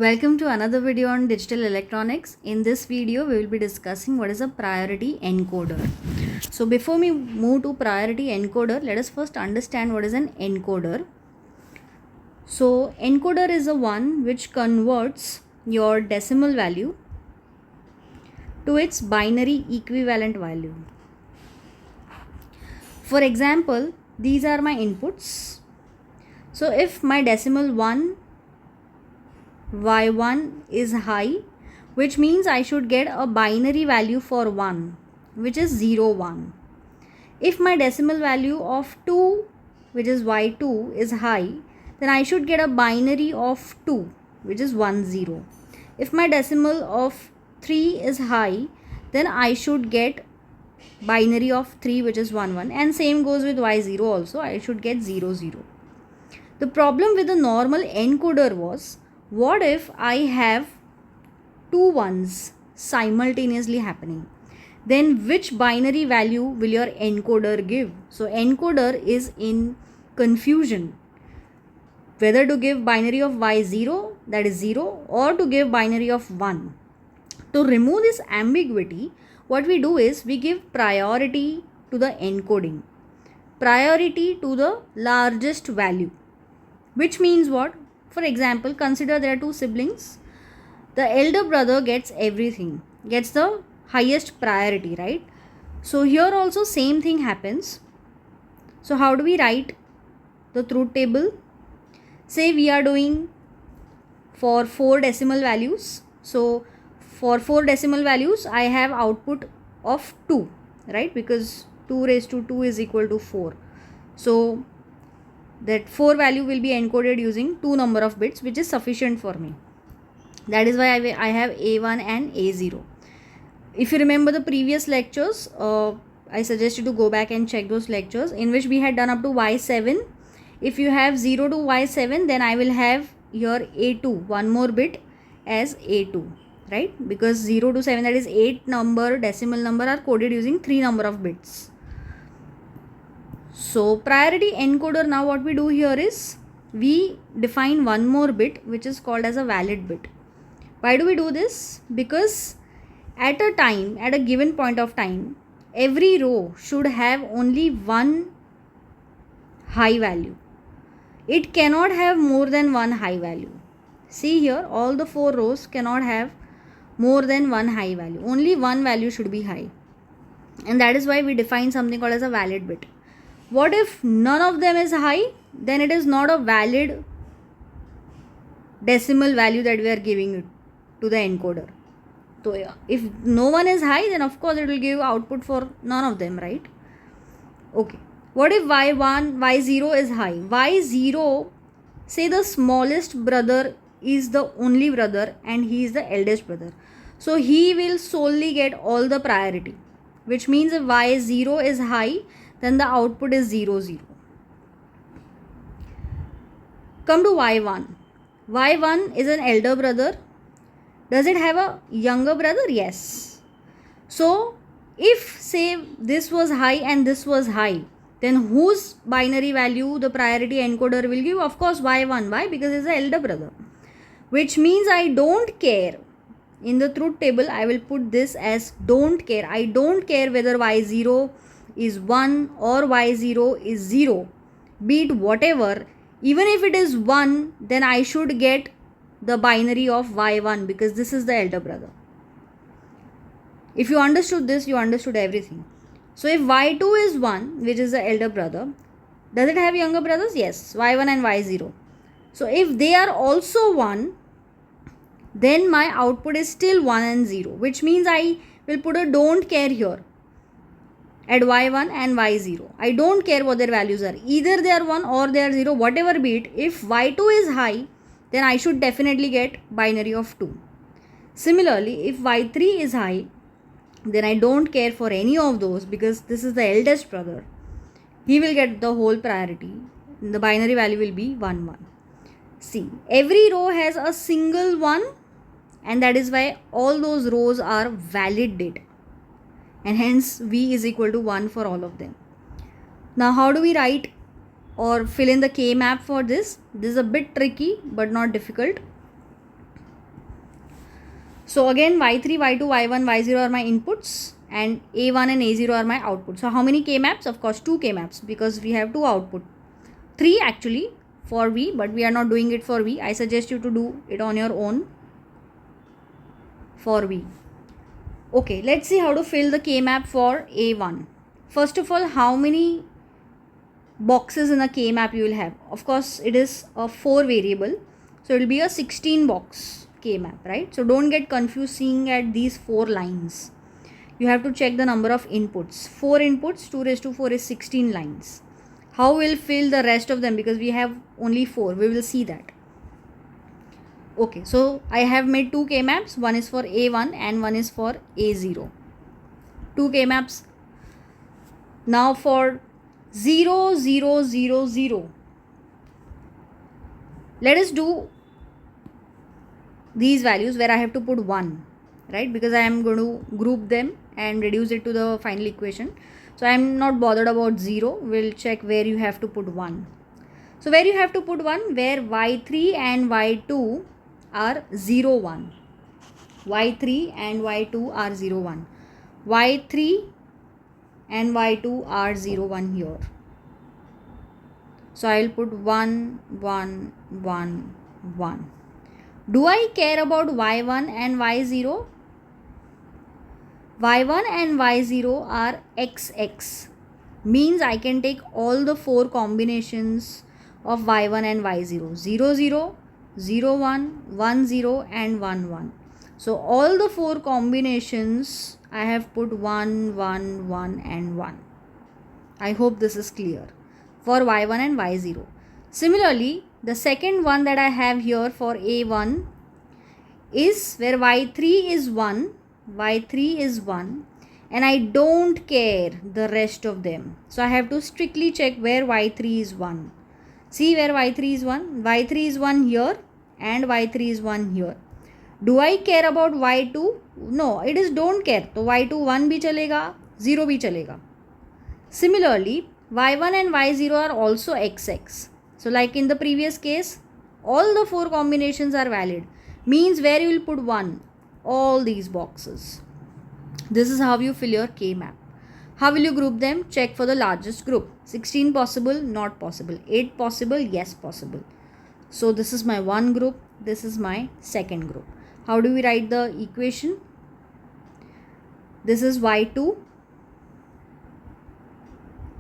Welcome to another video on digital electronics. In this video, we will be discussing what is a priority encoder. So before we move to priority encoder, let us first understand what is an encoder. So encoder is the one which converts your decimal value to its binary equivalent value. For example, these are my inputs. So if my decimal 1 y1 is high, which means I should get a binary value for 1, which is 0 1. If my decimal value of 2, which is y2, is high, then I should get a binary of 2, which is 1 0. If my decimal of 3 is high, then I should get binary of 3, which is 1 1, and same goes with y0 also. I should get 0 0. The problem with the normal encoder was, what if I have two ones simultaneously happening? Then which binary value will your encoder give? So encoder is in confusion whether to give binary of y0, that is 0, or to give binary of 1. To remove this ambiguity, what we do is we give priority to the encoding, priority to the largest value, which means what? For example, consider there are two siblings. The elder brother gets everything, gets the highest priority, right? So here also same thing happens. So how do we write the truth table? Say we are doing for 4 decimal values. So for 4 decimal values, I have output of 2, right? Because 2 raised to 2 is equal to 4. So that 4 value will be encoded using 2 number of bits, which is sufficient for me. That is why I have A1 and A0. If you remember the previous lectures, I suggest you to go back and check those lectures in which we had done up to Y7. If you have 0 to Y7, then I will have your A2, one more bit as A2, right? Because 0 to 7, that is 8 number, decimal number, are coded using 3 number of bits. So priority encoder, now what we do here is we define one more bit which is called as a valid bit. Why do we do this? Because at a given point of time, every row should have only one high value. It cannot have more than one high value. See here, all the 4 rows cannot have more than one high value. Only one value should be high. And that is why we define something called as a valid bit. What if none of them is high? Then it is not a valid decimal value that we are giving it to the encoder. So if no one is high, then of course it will give output for none of them, right? Okay. What if y1, y0 is high? Y0, say the smallest brother is the only brother and he is the eldest brother. So he will solely get all the priority, which means if y0 is high, then the output is 0 0. Come to y1. Y1 is an elder brother. Does it have a younger brother? Yes. So if say this was high and this was high, then whose binary value the priority encoder will give? Of course y1. Why? Because it's the elder brother. Which means I don't care. In the truth table, I will put this as don't care. I don't care whether y0 is 1 or y0 is 0. Be it whatever. Even if it is 1, then I should get the binary of y1 because this is the elder brother. If you understood this, you understood everything. So if y2 is 1, which is the elder brother, does it have younger brothers? Yes, y1 and y0. So if they are also 1, then my output is still 1 and 0, which means I will put a don't care here at y1 and y0. I don't care what their values are. Either they are 1 or they are 0, whatever be it. If y2 is high, then I should definitely get binary of 2. Similarly, if y3 is high, then I don't care for any of those because this is the eldest brother. He will get the whole priority. The binary value will be 1 1. See, every row has a single 1, and that is why all those rows are valid data. And hence v is equal to 1 for all of them. Now how do we write or fill in the K map for this? This is a bit tricky but not difficult. So again, y3, y2, y1, y0 are my inputs, and a1 and a0 are my outputs. So how many k maps? Of course 2 k maps, because we have 2 output. 3 actually for v, but we are not doing it for v. I suggest you to do it on your own for v. Okay, let's see how to fill the k map for a1. First of all, how many boxes in a k map you will have? Of course, it is a 4 variable, so it will be a 16 box k map, right? So don't get confused seeing at these 4 lines. You have to check the number of inputs. 4 inputs, 2 raised to 4 is 16 lines. How we'll fill the rest of them, because we have only 4. We will see that. Okay, so I have made 2 k maps. One is for a1 and one is for a0. 2 k maps. Now for 0, 0, 0, 0. Let us do these values where I have to put 1, right? Because I am going to group them and reduce it to the final equation. So I am not bothered about 0. We'll check where you have to put 1. So where you have to put 1, where y3 and y2 are 0, 1. y3 and y2 are 0, 1. y3 and y2 are 0, 1 here. So I will put 1, 1, 1, 1. Do I care about y1 and y0? y1 and y0 are xx. Means I can take all the 4 combinations of y1 and y0. 0, 0, 0, 1, 1, 0 and 1, 1. So all the 4 combinations I have put 1, 1, 1 and 1. I hope this is clear for y1 and y0. Similarly, the second one that I have here for a1 is where y3 is 1, y3 is 1, and I don't care the rest of them. So I have to strictly check where y3 is 1. See where y3 is 1? y3 is 1 here and y3 is 1 here. Do I care about y2? No, it is don't care. So y2 1 bhi chalega, 0 bhi chalega. Similarly, y1 and y0 are also xx. So like in the previous case, all the 4 combinations are valid. Means where you will put 1? All these boxes. This is how you fill your k map. How will you group them? Check for the largest group. 16 possible, not possible. 8 possible, yes possible. So this is my one group. This is my second group. How do we write the equation? This is y2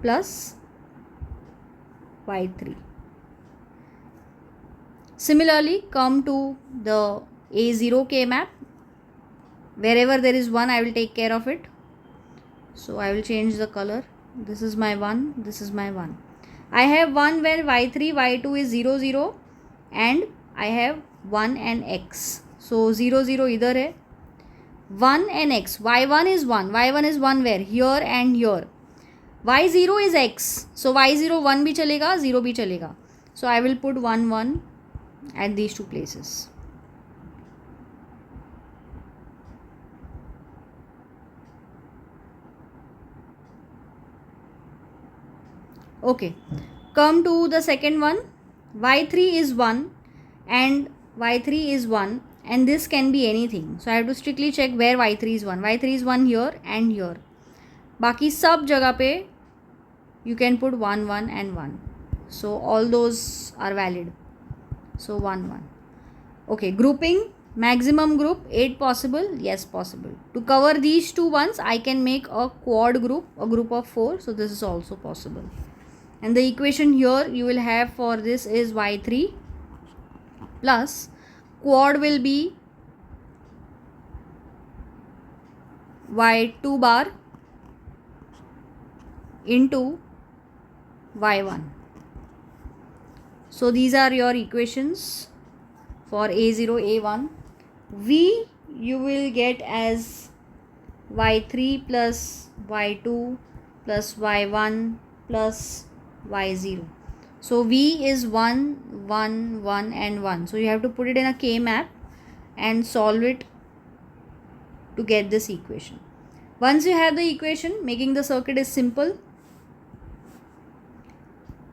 plus y3. Similarly, come to the a0 k map. Wherever there is 1, I will take care of it. So I will change the color. This is my 1, this is my 1. I have 1 where y3, y2 is 0, 0 and I have 1 and x. So 0, 0 idhar hai. 1 and x. y1 is 1. y1 is 1 where? Here and here. y0 is x. So y0 1 bhi chalega, 0 bhi chalega. So I will put 1, 1 at these two places. Okay, come to the second one. y3 is 1 and y3 is 1 and this can be anything. So I have to strictly check where y3 is 1. y3 is 1 here and here. Baki sab jagah pe you can put 1, 1 and 1. So all those are valid. So 1, 1. Okay, grouping. Maximum group 8 possible, yes possible. To cover these two ones, I can make a quad group, a group of 4. So this is also possible. And the equation here you will have for this is y3 plus quad will be y2 bar into y1. So these are your equations for a0, a1. V you will get as y3 plus y2 plus y1 plus y0. So V is 1, 1, 1 and 1. So you have to put it in a K map and solve it to get this equation. Once you have the equation, making the circuit is simple.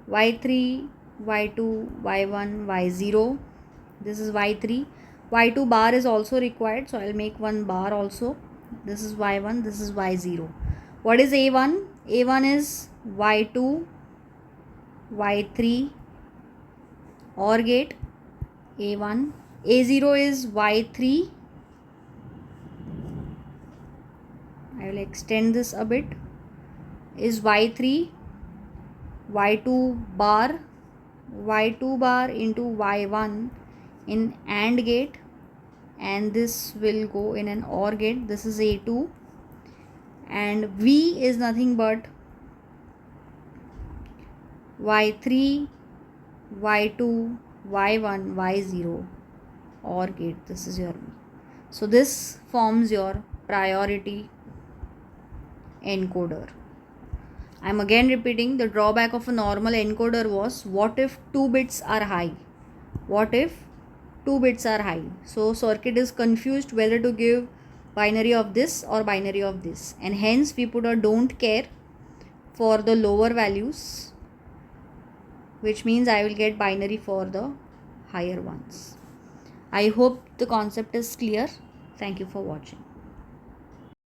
y3, y2, y1, y0. This is y3. y2 bar is also required, so I'll make one bar also. This is y1, this is y0. What is a1? A1 is y2, y3 OR gate, a1. A0 is y3. I will extend this a bit. Is y3, y2 bar, y2 bar into y1 in AND gate, and this will go in an OR gate. This is a2, and v is nothing but y3, y2, y1, y0 OR gate. This is your v. So this forms your priority encoder. I am again repeating, the drawback of a normal encoder was, what if 2 bits are high? What if 2 bits are high? So circuit is confused whether to give binary of this or binary of this, and hence we put a don't care for the lower values, which means I will get binary for the higher ones. I hope the concept is clear. Thank you for watching.